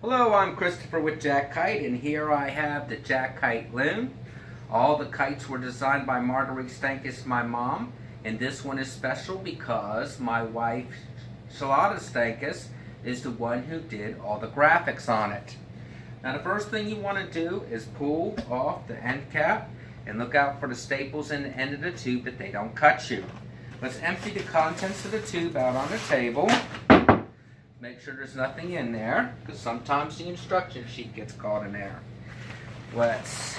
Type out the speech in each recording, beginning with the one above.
Hello, I'm Christopher with Jackite, and here I have the Jackite Loon. All the kites were designed by Marguerite Stankus, my mom, and this one is special because my wife, Charlotta Stankus, is the one who did all the graphics on it. Now the first thing you want to do is pull off the end cap and look out for the staples in the end of the tube that they don't cut you. Let's empty the contents of the tube out on the table. Make sure there's nothing in there, because sometimes the instruction sheet gets caught in there. Let's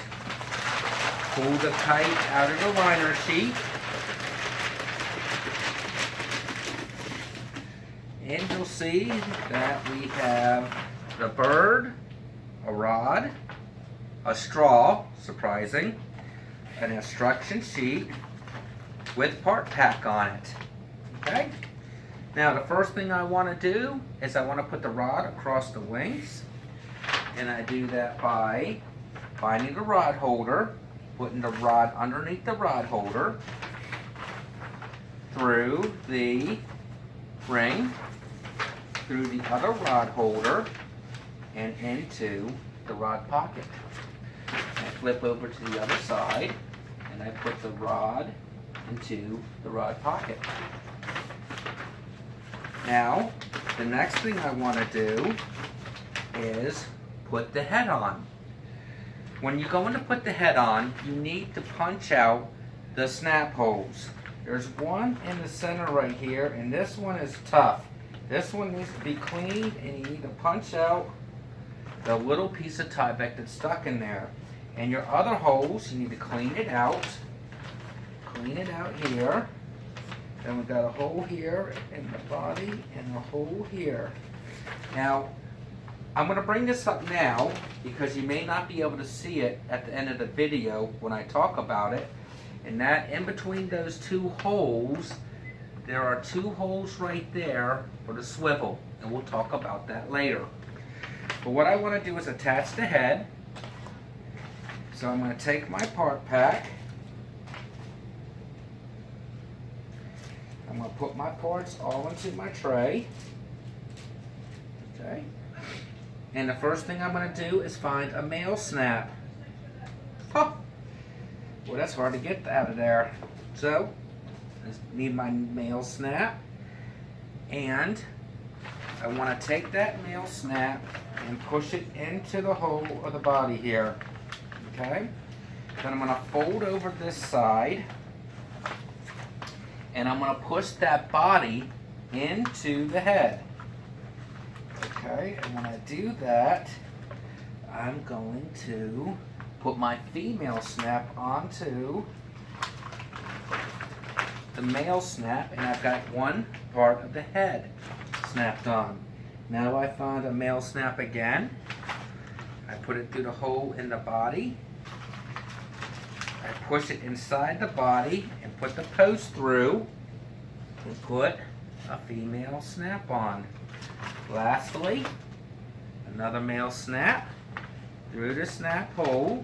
pull the kite out of the liner sheet. And you'll see that we have the bird, a rod, a straw, surprising, an instruction sheet with part pack on it. Okay? Now the first thing I want to do is I want to put the rod across the wings, and I do that by finding the rod holder, putting the rod underneath the rod holder, through the ring, through the other rod holder, and into the rod pocket. I flip over to the other side, and I put the rod into the rod pocket. Now, the next thing I want to do is put the head on. When you're going to put the head on, you need to punch out the snap holes. There's one in the center right here, and this one is tough. This one needs to be cleaned, and you need to punch out the little piece of Tyvek that's stuck in there. And your other holes, you need to clean it out. Clean it out here. Then we've got a hole here in the body and a hole here. Now, I'm going to bring this up now because you may not be able to see it at the end of the video when I talk about it. And that in between those two holes, there are two holes right there for the swivel. And we'll talk about that later. But what I want to do is attach the head. So I'm going to take my part pack. I'm going to put my parts all into my tray. Okay. And the first thing I'm going to do is find a male snap. Huh. Well, that's hard to get out of there. So, I need my male snap. And I want to take that male snap and push it into the hole of the body here. Okay. Then I'm going to fold over this side. And I'm going to push that body into the head. Okay, and when I do that, I'm going to put my female snap onto the male snap, and I've got one part of the head snapped on. Now I find a male snap again. I put it through the hole in the body. I push it inside the body and put the post through and put a female snap on. Lastly, another male snap through the snap hole,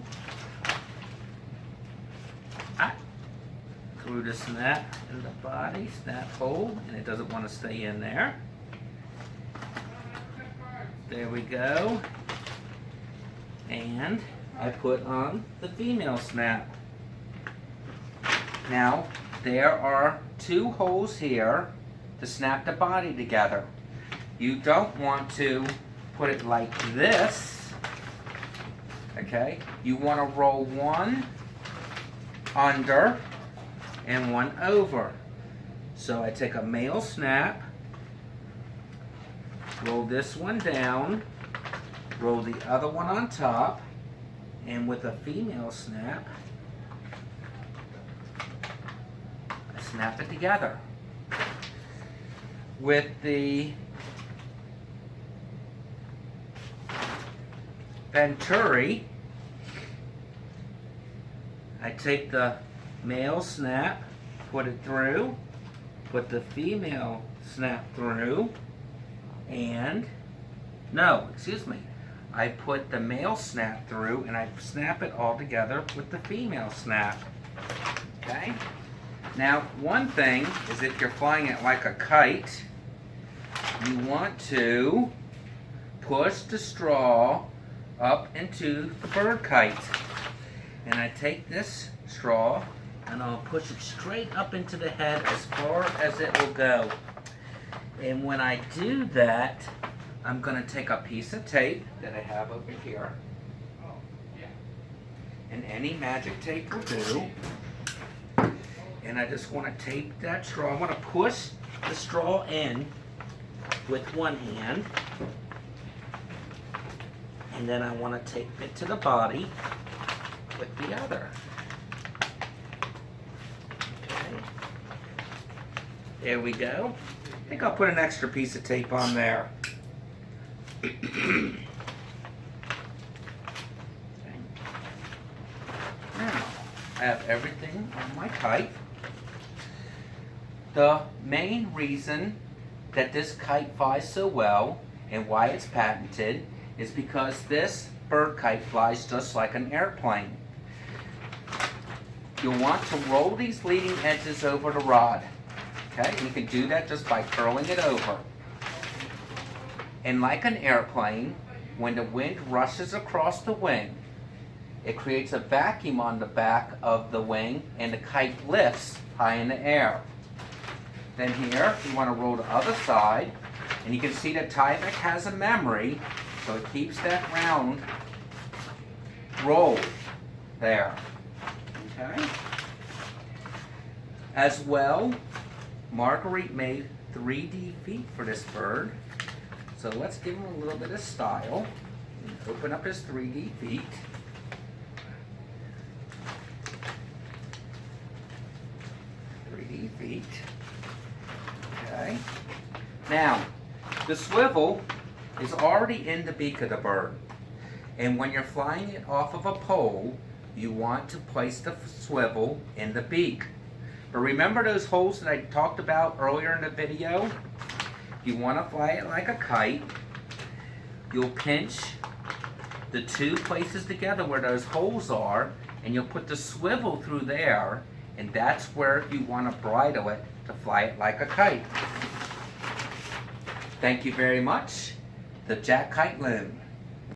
through the snap in the body, snap hole, and it doesn't want to stay in there. There we go. And I put on the female snap. Now, there are two holes here to snap the body together. You don't want to put it like this, okay? You want to roll one under and one over. So I take a male snap, roll this one down, roll the other one on top, and with a female snap, snap it together. With the Venturi, I take the male snap, put it through, put the female snap through, and, no, excuse me, I put the male snap through and I snap it all together with the female snap. Okay? Now, one thing is if you're flying it like a kite, you want to push the straw up into the bird kite. And I take this straw and I'll push it straight up into the head as far as it will go. And when I do that, I'm going to take a piece of tape that I have over here. And any magic tape will do. And I just want to tape that straw. I want to push the straw in with one hand. And then I want to tape it to the body with the other. Okay. There we go. I think I'll put an extra piece of tape on there. Okay. Now, I have everything on my kite. The main reason that this kite flies so well and why it's patented is because this bird kite flies just like an airplane. You'll want to roll these leading edges over the rod. Okay, you can do that just by curling it over. And like an airplane, when the wind rushes across the wing, it creates a vacuum on the back of the wing and the kite lifts high in the air. Then here, you want to roll the other side, and you can see that Tyvek has a memory, so it keeps that round rolled there. Okay? As well, Marguerite made 3D feet for this bird. So let's give him a little bit of style. Open up his 3D feet. Feet. Okay. Now, the swivel is already in the beak of the bird. And when you're flying it off of a pole, you want to place the swivel in the beak. But remember those holes that I talked about earlier in the video? You want to fly it like a kite. You'll pinch the two places together where those holes are, and you'll put the swivel through there, and that's where you want to bridle it to fly it like a kite. Thank you very much. The Jackite Loon.